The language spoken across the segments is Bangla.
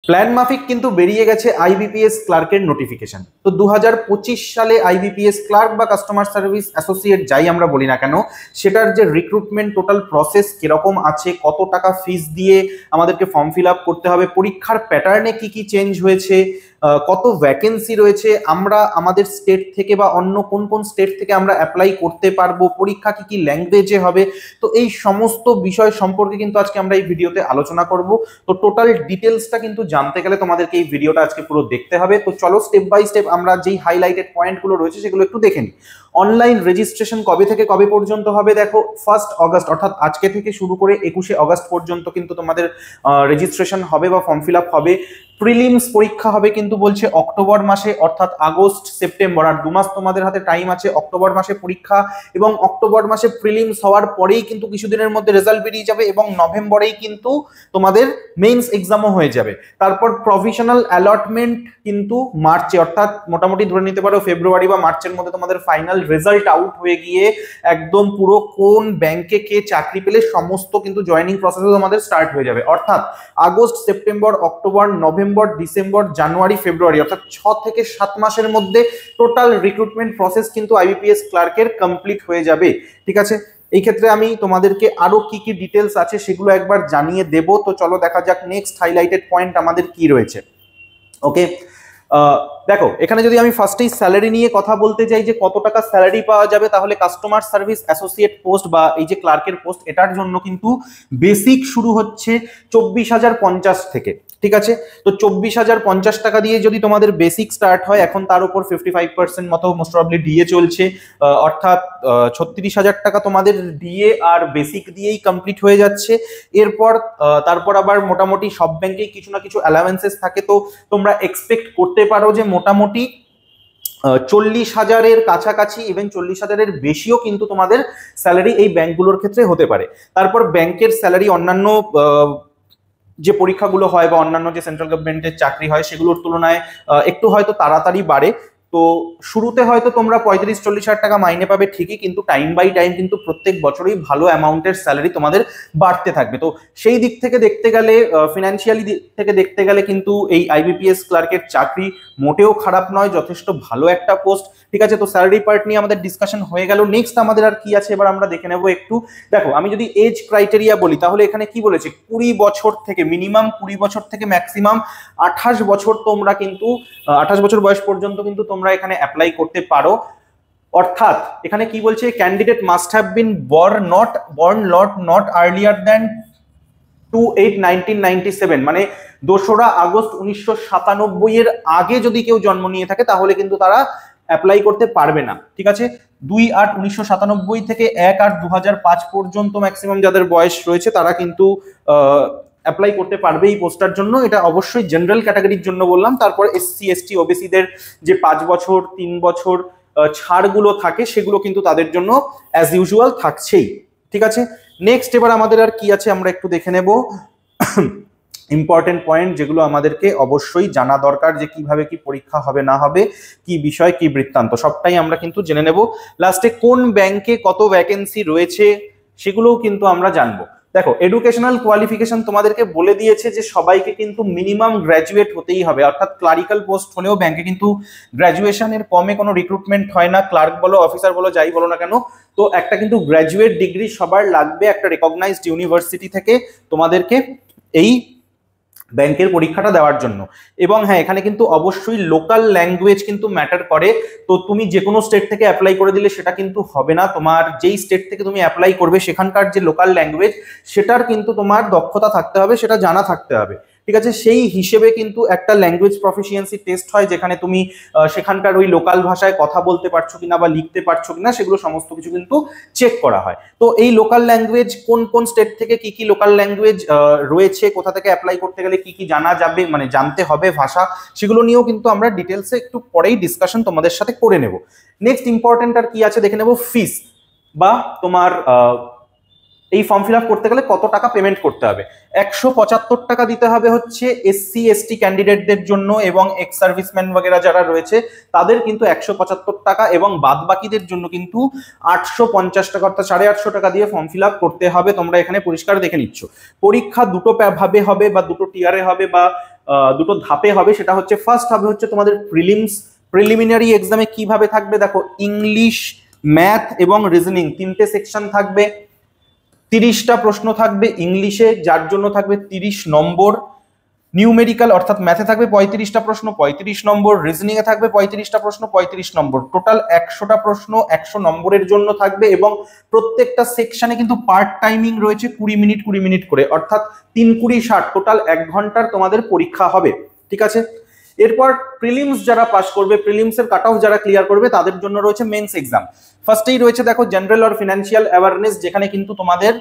প্ল্যান মাফিক কিন্তু বেরিয়ে গেছে আইবিপিএস ক্লার্কের নোটিফিকেশন। তো 2025 সালে আইবিপিএস ক্লার্ক বা কাস্টমার সার্ভিস অ্যাসোসিয়েট যাই আমরা বলি না কেন, সেটার যে রিক্রুটমেন্ট টোটাল প্রসেস কিরকম আছে, কত টাকা ফিস দিয়ে আমাদেরকে ফর্ম ফিল আপ করতে হবে, পরীক্ষার প্যাটার্নে কি কি চেঞ্জ হয়েছে, কত ভ্যাকেন্সি রয়েছে, আমরা আমাদের স্টেট থেকে বা অন্য কোন কোন স্টেট থেকে আমরা অ্যাপ্লাই করতে পারবো, পরীক্ষা কি কি ল্যাঙ্গুয়েজে হবে, তো এই সমস্ত বিষয় সম্পর্কে কিন্তু আজকে আমরা এই ভিডিওতে আলোচনা করব। তো টোটাল ডিটেলসটা কিন্তু জানতে গেলে তোমাদেরকে এই ভিডিওটা আজকে পুরো দেখতে হবে। তো চলো স্টেপ বাই স্টেপ আমরা যেই হাইলাইটেড পয়েন্টগুলো রয়েছে সেগুলো একটু দেখে নিই। অনলাইন রেজিস্ট্রেশন কবে থেকে কবে পর্যন্ত হবে? দেখো 1 আগস্ট অর্থাৎ আজকে থেকে শুরু করে 21 আগস্ট পর্যন্ত কিন্তু তোমাদের রেজিস্ট্রেশন হবে বা ফর্ম ফিল আপ হবে। প্রিলিমস পরীক্ষা হবে কিন্তু বলছে অক্টোবর মাসে, অর্থাৎ আগস্ট সেপ্টেম্বর আর 2 মাস তোমাদের হাতে টাইম আছে। অক্টোবর মাসে পরীক্ষা এবং অক্টোবর মাসে প্রিলিমস হওয়ার পরেই কিন্তু কিছুদিনের মধ্যে রেজাল্ট বেরিয়ে যাবে এবং নভেম্বরেই কিন্তু তোমাদের মেইনস এক্সামও হয়ে যাবে। তারপর প্রভিশনাল অ্যালটমেন্ট কিন্তু মার্চে, অর্থাৎ মোটামুটি ধরে নিতে পারো ফেব্রুয়ারি বা মার্চের মধ্যে তোমাদের ফাইনাল রেজাল্ট আউট হয়ে গিয়ে একদম পুরো কোন ব্যাংকে কে চাকরি পেলে সমস্ত কিন্তু জয়েনিং প্রসেসও তোমাদের স্টার্ট হয়ে যাবে। অর্থাৎ August September October November December January February অর্থাৎ 6 থেকে 7 মাসের মধ্যে টোটাল রিক্রুটমেন্ট প্রসেস কিন্তু আইবিপিএস ক্লার্কের কমপ্লিট হয়ে যাবে। ঠিক আছে, এই ক্ষেত্রে আমি তোমাদেরকে আরো কি কি ডিটেলস আছে সেগুলো একবার জানিয়ে দেব। তো চলো দেখা যাক নেক্সট হাইলাইটেড পয়েন্ট আমাদের কি রয়েছে। ওকে, দেখো এখানে যদি আমি ফার্স্টেই স্যালারি নিয়ে কথা বলতে চাই যে কত টাকা স্যালারি পাওয়া যাবে, তাহলে কাস্টমার সার্ভিস অ্যাসোসিয়েট পোস্ট বা এই যে ক্লার্কের পোস্ট, এটার জন্য কিন্তু বেসিক শুরু হচ্ছে 24,050 থেকে। ঠিক আছে, তো 24,050 টাকা দিয়ে যদি তোমাদের বেসিক স্টার্ট হয়, এখন তার উপর 55% মতো মোস্ট প্রবাবলি ডিএ চলছে, অর্থাৎ 36,000 টাকা তোমাদের ডিএ আর বেসিক দিয়েই কমপ্লিট হয়ে যাচ্ছে। এরপর তারপর আবার মোটামুটি সব ব্যাংকেই কিছু না কিছু অ্যালাওয়েন্সেস থাকে, তো তোমরা এক্সপেক্ট করতে পারো যে মোটামুটি 40,000-এর কাছাকাছি, ইভেন 40,000-এর বেশিও কিন্তু তোমাদের স্যালারি এই ব্যাংকগুলোর ক্ষেত্রে হতে পারে। তারপর ব্যাংকের স্যালারি অন্যান্য যে পরীক্ষাগুলো হয় বা অন্যান্য যে সেন্ট্রাল গভর্নমেন্টের চাকরি হয় সেগুলোর তুলনায় একটু হয়তো তাড়াতাড়ি বাড়ে। তো শুরুতে হয়তো তোমরা 35-40 হাজার টাকা মাইনে পাবে ঠিকই, কিন্তু টাইম বাই টাইম কিন্তু প্রত্যেক বছরই ভালো অ্যামাউন্টের স্যালারি তোমাদের বাড়তে থাকবে। তো সেই দিক থেকে দেখতে গেলে, ফিনান্সিয়ালি দিক থেকে দেখতে গেলে কিন্তু এই আইবিপিএস ক্লার্কের চাকরি মোটেও খারাপ নয়, যথেষ্ট ভালো একটা পোস্ট। ঠিক আছে, তো স্যালারি পার্ট নিয়ে আমাদের ডিসকাশন হয়ে গেল। নেক্সট আমাদের আর কি আছে এবার আমরা দেখে নেবো একটু। দেখো আমি যদি এজ ক্রাইটেরিয়া বলি, তাহলে এখানে কি বলেছে, 20 বছর থেকে মিনিমাম 20 বছর থেকে ম্যাক্সিমাম 28 বছর তোমরা কিন্তু 28 বছর বয়স পর্যন্ত কিন্তু তোমরা এখানে অ্যাপ্লাই করতে পারো। অর্থাৎ এখানে কি বলছে, candidate must have been born not earlier than 2/8/1997, মানে 2রা আগস্ট 1997 এর আগে যদি কেউ জন্ম নিয়ে থাকে তাহলে কিন্তু তারা অ্যাপ্লাই করতে পারবে না। ঠিক আছে, 2/8/1997 থেকে 1/8/2005 পর্যন্ত ম্যাক্সিমাম যাদের বয়স রয়েছে তারা কিন্তু অ্যাপ্লাই করতে পারবে এই পোস্টার জন্য। এটা অবশ্যই জেনারেল ক্যাটাগরির জন্য বললাম। তারপর এসসি এসটি ওবিসিদের যে 5 বছর 3 বছর ছাড়গুলো থাকে সেগুলো কিন্তু তাদের জন্য অ্যাজ ইউজুয়াল থাকছেই। ঠিক আছে, নেক্সট এবার আমাদের আর কি আছে আমরা একটু দেখে নেব। ইম্পর্টেন্ট পয়েন্ট যেগুলো আমাদেরকে অবশ্যই জানা দরকার, যে কিভাবে কি পরীক্ষা হবে না হবে, কি বিষয় কি বৃত্তান্ত, সবটাই আমরা কিন্তু জেনে নেব। লাস্টে কোন ব্যাংকে কত ভ্যাকেন্সি রয়েছে সেগুলোও কিন্তু আমরা জানবো। দেখো এডুকেশনাল কোয়ালিফিকেশন তোমাদেরকে বলে দিয়েছে যে সবাইকে কিন্তু মিনিমাম গ্র্যাজুয়েট হতেই হবে, অর্থাৎ ক্লারিক্যাল পোস্ট হলেও ব্যাংকে কিন্তু গ্র্যাজুয়েশনের কমে কোনো রিক্রুটমেন্ট হয় না। ক্লার্ক বলো অফিসার বলো যাই বলো না কেন, তো একটা কিন্তু গ্র্যাজুয়েট ডিগ্রি সবার লাগবে একটা রেকগনাইজড ইউনিভার্সিটি থেকে তোমাদেরকে এই ব্যাংকের পরীক্ষাটা দেওয়ার জন্য। এবং হ্যাঁ, এখানে কিন্তু অবশ্যই লোকাল ল্যাঙ্গুয়েজ কিন্তু ম্যাটার করে। তো তুমি যে কোনো স্টেট থেকে অ্যাপ্লাই করে দিলে সেটা কিন্তু হবে না, তোমার যেই স্টেট থেকে তুমি অ্যাপ্লাই করবে সেখানকার যে লোকাল ল্যাঙ্গুয়েজ সেটার কিন্তু তোমার দক্ষতা থাকতে হবে, সেটা জানা থাকতে হবে। ঠিক আছে, সেই হিসেবে কিন্তু একটা ল্যাঙ্গুয়েজ প্রফিসিয়েন্সি টেস্ট হয়, যেখানে তুমি সেখানকার ওই লোকাল ভাষায় কথা বলতে পারছো কিনা বা লিখতে পারছো কিনা সেগুলো সমস্ত কিছু কিন্তু চেক করা হয়। তো এই লোকাল ল্যাঙ্গুয়েজ কোন কোন স্টেট থেকে কি কি লোকাল ল্যাঙ্গুয়েজ রয়েছে, কোথা থেকে অ্যাপ্লাই করতে গেলে কি কি জানা যাবে, মানে জানতে হবে ভাষা, সেগুলো নিয়েও কিন্তু আমরা ডিটেলসে একটু পরেই ডিসকাশন তোমাদের সাথে করে নেব। নেক্সট ইম্পর্টেন্ট আর কি আছে দেখে নেব, ফিস বা তোমার এই ফর্ম ফিল আপ করতে গেলে কত টাকা পেমেন্ট করতে হবে। 175 টাকা দিতে হবে হচ্ছে এসসি এসটি ক্যান্ডিডেটদের জন্য, এবং এক্স সার্ভিসম্যান বগেরা যারা রয়েছে তাদের কিন্তু 175 টাকা, এবং বাদ বাকিদের জন্য কিন্তু 850 টাকা অর্থাৎ 850 টাকা দিয়ে ফর্ম ফিল আপ করতে হবে। তোমরা এখানে পরিষ্কার দেখে নিচ্ছ। পরীক্ষা দুটো ভাবে হবে বা দুটো টিয়ারে হবে বা দুটো ধাপে হবে। সেটা হচ্ছে ফার্স্ট হবে হচ্ছে তোমাদের প্রিলিমিনারি এক্সামে কিভাবে থাকবে দেখো, ইংলিশ, ম্যাথ এবং রিজনিং তিনটে সেকশন থাকবে, 30টা প্রশ্ন থাকবে ইংলিশে, যার জন্য থাকবে 30 নম্বর, নিউমেরিক্যাল অর্থাৎ ম্যাথে থাকবে 35টা প্রশ্ন 35 নম্বর, রিজনিং এ থাকবে 35টা প্রশ্ন 35 নম্বর, টোটাল 100টা প্রশ্ন 100 নম্বরের জন্য থাকবে। এবং প্রত্যেকটা সেকশনে কিন্তু পার্ট টাইমিং রয়েছে 20 মিনিট 20 মিনিট করে, অর্থাৎ 3 20 60 টোটাল 1 ঘন্টার তোমাদের পরীক্ষা হবে। ঠিক আছে, এরপর প্রিলিমস যারা পাস করবে, প্রিলিমসের কাট অফ যারা ক্লিয়ার করবে তাদের জন্য রয়েছে মেন্স এক্সাম। ফার্স্টেই রয়েছে দেখো জেনারেল আর ফিনান্সিয়াল অ্যাওয়ারনেস, যেখানে কিন্তু তোমাদের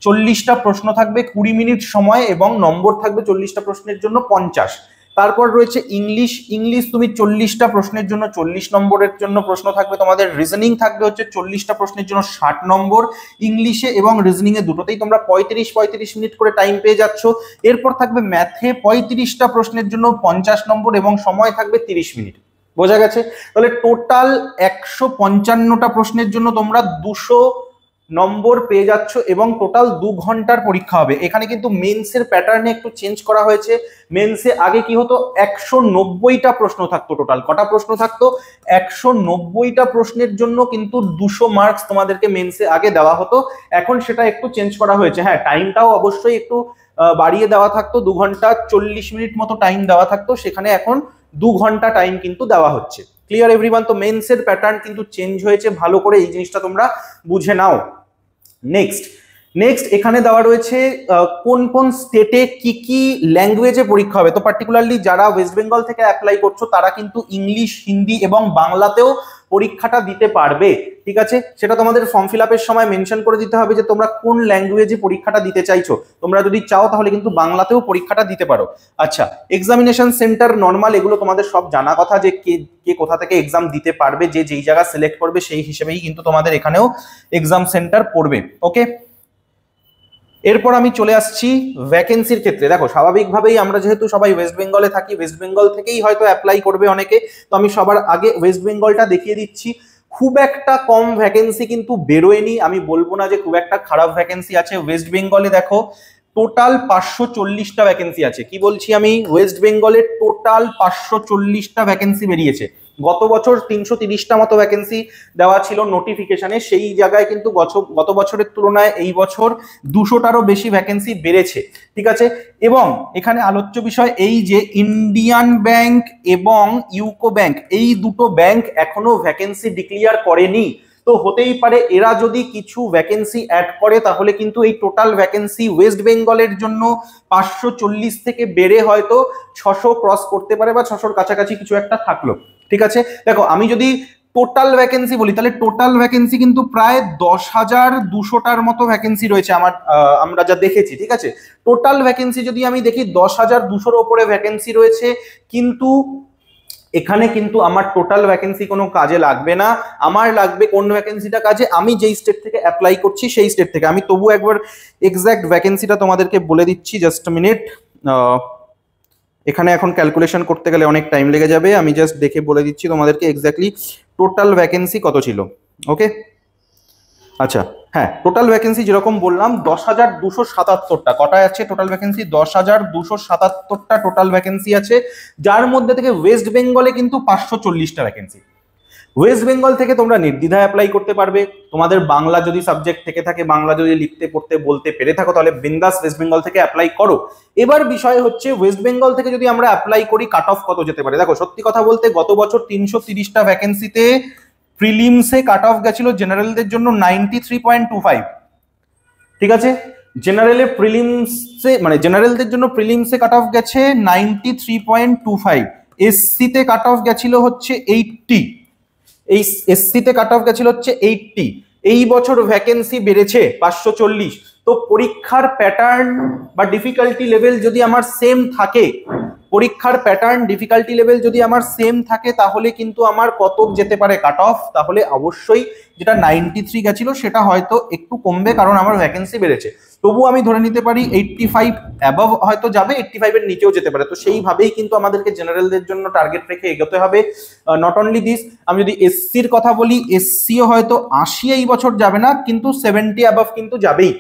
40টা প্রশ্ন থাকবে 20 মিনিট সময় এবং নম্বর থাকবে 40টা প্রশ্নের জন্য 50। তারপর রয়েছে ইংলিশ তুমি 40টা প্রশ্নের জন্য 40 নম্বরের জন্য প্রশ্ন থাকবে তোমাদের, রিজনিং থাকবে হচ্ছে 40টা প্রশ্নের জন্য 60 নম্বর, ইংলিশে এবং রিজনিং এ দুটোতেই তোমরা 35 মিনিট করে টাইম পেয়ে যাচ্ছ। এরপর থাকবে ম্যাথে 35টা প্রশ্নের জন্য 50 নম্বর এবং সময় থাকবে 30 মিনিট। বোঝা গেছে? তাহলে টোটাল 155টা প্রশ্নের জন্য তোমরা 200 নম্বর পেয়ে যাচ্ছ এবং টোটাল 2 ঘন্টার পরীক্ষা হবে। এখানে কিন্তু মেন্সের প্যাটার্নে একটু চেঞ্জ করা হয়েছে। মেন্সে আগে কি হতো, 190টা প্রশ্ন থাকতো, টোটাল কটা প্রশ্ন থাকতো, 190টা প্রশ্নের জন্য কিন্তু 200 মার্কস তোমাদেরকে মেন্সে আগে দেওয়া হতো। এখন সেটা একটু চেঞ্জ করা হয়েছে। হ্যাঁ, টাইমটাও অবশ্যই একটু বাড়িয়ে দেওয়া থাকতো, 2 ঘন্টা 40 মিনিট মতো টাইম দেওয়া থাকতো, সেখানে এখন 2 ঘন্টা টাইম কিন্তু দেওয়া হচ্ছে। Clear everyone? তো মেন্সের প্যাটার্ন কিন্তু চেঞ্জ হয়েছে, ভালো করে এই জিনিসটা তোমরা বুঝে নাও। নেক্সট এখানে দেওয়া রয়েছে কোন কোন স্টেটে কি কি ল্যাঙ্গুয়েজে পরীক্ষা হবে। তো পার্টিকুলারলি যারা ওয়েস্ট বেঙ্গল থেকে অ্যাপ্লাই করছো তারা কিন্তু ইংলিশ, হিন্দি এবং বাংলাতেও পরীক্ষাটা দিতে পারবে। ঠিক আছে, সেটা তোমাদের ফর্ম ফিল আপের সময় মেনশন করে দিতে হবে যে তোমরা কোন ল্যাঙ্গুয়েজে পরীক্ষাটা দিতে চাইছো। তোমরা যদি চাও তাহলে কিন্তু বাংলাতেও পরীক্ষাটা দিতে পারো। আচ্ছা, এক্সামিনেশন সেন্টার নর্মাল এগুলো তোমাদের সব জানা কথা, যে কে কোথা থেকে এক্সাম দিতে পারবে, যে যেই জায়গা সিলেক্ট করবে সেই হিসেবেই কিন্তু তোমাদের এখানেও এক্সাম সেন্টার পড়বে। ওকে, এরপর আমি চলে আসছি ভ্যাকেন্সির ক্ষেত্রে। দেখো, স্বাভাবিকভাবেই আমরা যেহেতু সবাই ওয়েস্ট বেঙ্গলে থাকি, ওয়েস্ট বেঙ্গল থেকেই হয়তো অ্যাপ্লাই করবে অনেকে, তো আমি সবার আগে ওয়েস্ট বেঙ্গলটা দেখিয়ে দিচ্ছি। খুব একটা কম ভ্যাকেন্সি কিন্তু বেরোয়নি, আমি বলবো না যে খুব একটা খারাপ ভ্যাকেন্সি আছে ওয়েস্ট বেঙ্গলে। দেখো, টোটাল 540টা ভ্যাকেন্সি আছে। কি বলছি আমি, ওয়েস্ট বেঙ্গলে টোটাল 540টা ভ্যাকেন্সি বেরিয়েছে। গত বছর 330টা মতো ভ্যাকেন্সি দেওয়া ছিল নোটিফিকেশনে, সেই জায়গায় কিন্তু গত বছরের তুলনায় এই বছর 200টারও বেশি ভ্যাকেন্সি বেড়েছে। ঠিক আছে, এবং এখানে আলোচ্য বিষয় এই যে ইন্ডিয়ান ব্যাংক এবং ইউকো ব্যাংক, এই দুটো ব্যাংক এখনো ভ্যাকেন্সি ডিক্লেয়ার করেনি। তো হতেই পারে এরা যদি কিছু ভ্যাকেন্সি অ্যাড করে তাহলে কিন্তু এই টোটাল ভ্যাকেন্সি ওয়েস্ট বেঙ্গলের জন্য 540 থেকে বেড়ে হয়তো 600 ক্রস করতে পারে, বা 600-র কাছাকাছি কিছু একটা থাকলো। ঠিক আছে, দেখো আমি যদি টোটাল ভ্যাকেন্সি বলি তাহলে টোটাল ভ্যাকেন্সি কিন্তু প্রায় 10,200টার মতো ভ্যাকেন্সি রয়েছে আমরা যা দেখেছি। ঠিক আছে, টোটাল ভ্যাকেন্সি যদি আমি দেখি 10,200-র ওপরে ভ্যাকেন্সি রয়েছে, কিন্তু এখানে কিন্তু আমার টোটাল ভ্যাকেন্সি কোনো কাজে লাগবে না। আমার লাগবে কোন ভ্যাকেন্সিটা কাজে, আমি যেই স্টেট থেকে অ্যাপ্লাই করছি সেই স্টেট থেকে। আমি তবু একবার এক্স্যাক্ট ভ্যাকেন্সিটা তোমাদেরকে বলে দিচ্ছি, জাস্ট মিনিট। এখানে এখন ক্যালকুলেশন করতে গেলে অনেক টাইম লেগে যাবে, আমি জাস্ট দেখে বলে দিচ্ছি তোমাদেরকে এক্স্যাক্টলি টোটাল ভ্যাকেন্সি কত ছিল। ওকে, আচ্ছা, হ্যাঁ, টোটাল ভ্যাকেন্সি যেরকম বললাম 10,277টা। কটা আছে টোটাল ভ্যাকেন্সি? 10,277টা টোটাল ভ্যাকেন্সি আছে, যার মধ্যে থেকে ওয়েস্ট বেঙ্গলে কিন্তু 540টা ভ্যাকেন্সি। ওয়েস্ট বেঙ্গল থেকে তোমরা নির্দ্বিধায় অ্যাপ্লাই করতে পারবে। তোমাদের বাংলা যদি সাবজেক্ট থেকে থাকে, বাংলা যদি লিখতে পড়তে বলতে পেরে থাকো, তাহলে বিন্দাস ওয়েস্ট বেঙ্গল থেকে অ্যাপ্লাই করো। এবার বিষয় হচ্ছে ওয়েস্ট বেঙ্গল থেকে যদি আমরা অ্যাপ্লাই করি কাট অফ কত যেতে পারে। দেখো, সত্যি কথা বলতে গত বছর 330টা ভ্যাকেন্সিতে প্রিলিমসে কাট অফ গেছিল জেনারেলদের জন্য 93.25। ঠিক আছে, জেনারেলে প্রিলিমসে মানে জেনারেলদের জন্য প্রিলিমসে কাট অফ গেছে 93.25, এসসিতে কাট অফ গেছিল হচ্ছে 80, এই এসসিতে কাট অফ গেছিল হচ্ছে 80। এই বছর ভ্যাকেন্সি বেড়েছে 540। তো পরীক্ষার প্যাটার্ন বা ডিফিকাল্টি লেভেল যদি আমার সেম থাকে, তাহলে কিন্তু আমার কত যেতে পারে কাট অফ, তাহলে অবশ্যই যেটা 93 গেছিল সেটা হয়তো একটু কমবে, কারণ আমার ভ্যাকেন্সি বেড়েছে। তবু আমি ধরে নিতে পারি 85 অ্যাবভ হয়তো যাবে, 85 এর নিচেও যেতে পারে। তো সেইভাবেই কিন্তু আমাদেরকে জেনারেলদের জন্য টার্গেট রেখে এগোতে হবে। নট অনলি দিস, আমি যদি এসসির কথা বলি, এসসিও হয়তো 80 এই বছর যাবে না, কিন্তু 70 অ্যাবভ কিন্তু যাবেই।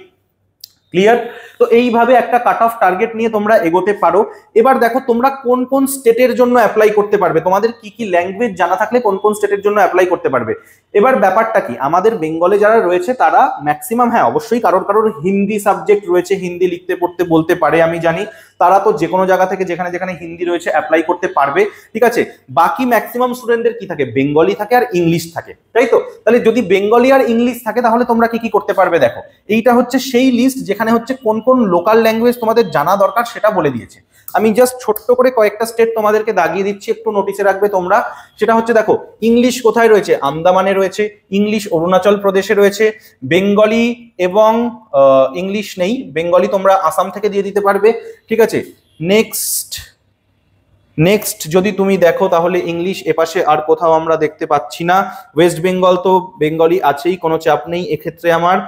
ক্লিয়ার? তো তো এইভাবে একটা কাট অফ টার্গেট নিয়ে তোমরা এগোতে পারো। এবার দেখো তোমরা কোন কোন স্টেটের জন্য অ্যাপ্লাই করতে পারবে, তোমাদের কি কি ল্যাঙ্গুয়েজ জানা থাকলে কোন কোন স্টেটের জন্য অ্যাপ্লাই করতে পারবে। এবার ব্যাপারটা কি, আমাদের বেঙ্গলে যারা রয়েছে তারা ম্যাক্সিমাম, হ্যাঁ অবশ্যই কারোর কারোর হিন্দি সাবজেক্ট রয়েছে, হিন্দি লিখতে পড়তে বলতে পারে, আমি জানি, তারা তো যে কোনো জায়গা থেকে যেখানে যেখানে হিন্দি রয়েছে অ্যাপ্লাই করতে পারবে, ঠিক আছে। বাকি ম্যাক্সিমাম স্টুডেন্টদের কি থাকে, বেঙ্গলি থাকে আর ইংলিশ থাকে, তাই তো। তাহলে যদি বেঙ্গলি আর ইংলিশ থাকে তাহলে তোমরা কি কি করতে পারবে, দেখো এইটা হচ্ছে সেই লিস্ট যেখানে হচ্ছে কোন কোন লোকাল ল্যাঙ্গুয়েজ তোমাদের জানা দরকার সেটা বলে দিয়েছে। আমি জাস্ট ছোট্ট করে কয়েকটা স্টেট তোমাদেরকে দাগিয়ে দিচ্ছি, একটু নোটিসে রাখবে তোমরা। সেটা হচ্ছে দেখো, ইংলিশ কোথায় রয়েছে, আন্দামানে রয়েছে, ইংলিশ অরুণাচল প্রদেশে রয়েছে, বেঙ্গলি এবং ইংলিশ নেই, বেঙ্গলি তোমরা আসাম থেকে দিয়ে দিতে পারবে, ঠিক আছে। নেক্সট যদি তুমি দেখো তাহলে ইংলিশ এপাশে আর কোথাও আমরা দেখতে পাচ্ছি না। ওয়েস্ট বেঙ্গল তো বেঙ্গলি আছেই, কোনো চাপ নেই এক্ষেত্রে আমার।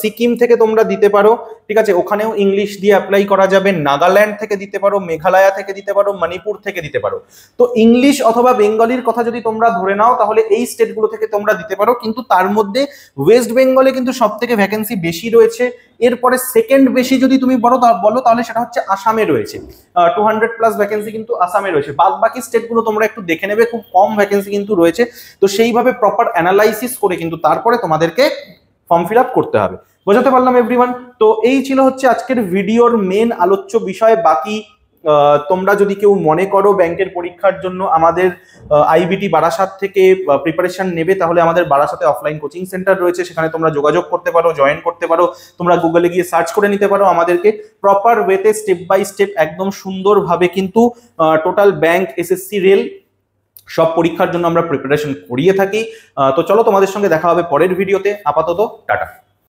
সিকিম থেকে তোমরা দিতে পারো, ঠিক আছে, ওখানেও ইংলিশ দিয়ে অ্যাপ্লাই করা যাবে। নাগাল্যান্ড থেকে দিতে পারো, মেঘালয় থেকে দিতে পারো, মণিপুর থেকে দিতে পারো। তো ইংলিশ অথবা বেঙ্গলির কথা যদি তোমরা ধরে নাও তাহলে এই স্টেটগুলো থেকে তোমরা দিতে পারো, কিন্তু তার মধ্যে ওয়েস্ট বেঙ্গলে কিন্তু সব থেকে ভ্যাকেন্সি বেশি রয়েছে। এরপরে সেকেন্ড বেশি যদি তুমি বলো তাহলে সেটা হচ্ছে আসামে রয়েছে, 200+ ভ্যাকেন্সি কিন্তু আসামে রয়েছে। বাদ বাকি স্টেটগুলো তোমরা একটু দেখে নেবে, খুব কম ভ্যাকেন্সি কিন্তু রয়েছে। তো সেইভাবে প্রপার অ্যানালাইসিস করে কিন্তু তারপরে তোমাদেরকে ফর্ম ফিল আপ করতে হবে। বোঝাতে পারলাম এভরিওয়ান? তো এই ছিল হচ্ছে আজকের ভিডিওর মেন আলোচ্য বিষয়। বাকি তোমরা যদি কেউ মনে করো ব্যাংকের পরীক্ষার জন্য আমাদের আইবিটি বারাসাত থেকে প্রিপারেশন নেবে, তাহলে আমাদের বারাসাতে অফলাইন কোচিং সেন্টার রয়েছে, সেখানে তোমরা যোগাযোগ করতে পারো, জয়েন করতে পারো। তোমরা গুগলে গিয়ে সার্চ করে নিতে পারো আমাদেরকে। প্রপার ওয়েতে স্টেপ বাই স্টেপ একদম সুন্দরভাবে কিন্তু টোটাল ব্যাংক, এসএসসি, রেল সব পরীক্ষার জন্য আমরা প্রিপারেশন করিয়ে থাকি। তো চলো তোমাদের সঙ্গে দেখা হবে পরের ভিডিওতে। আপাতত টাটা।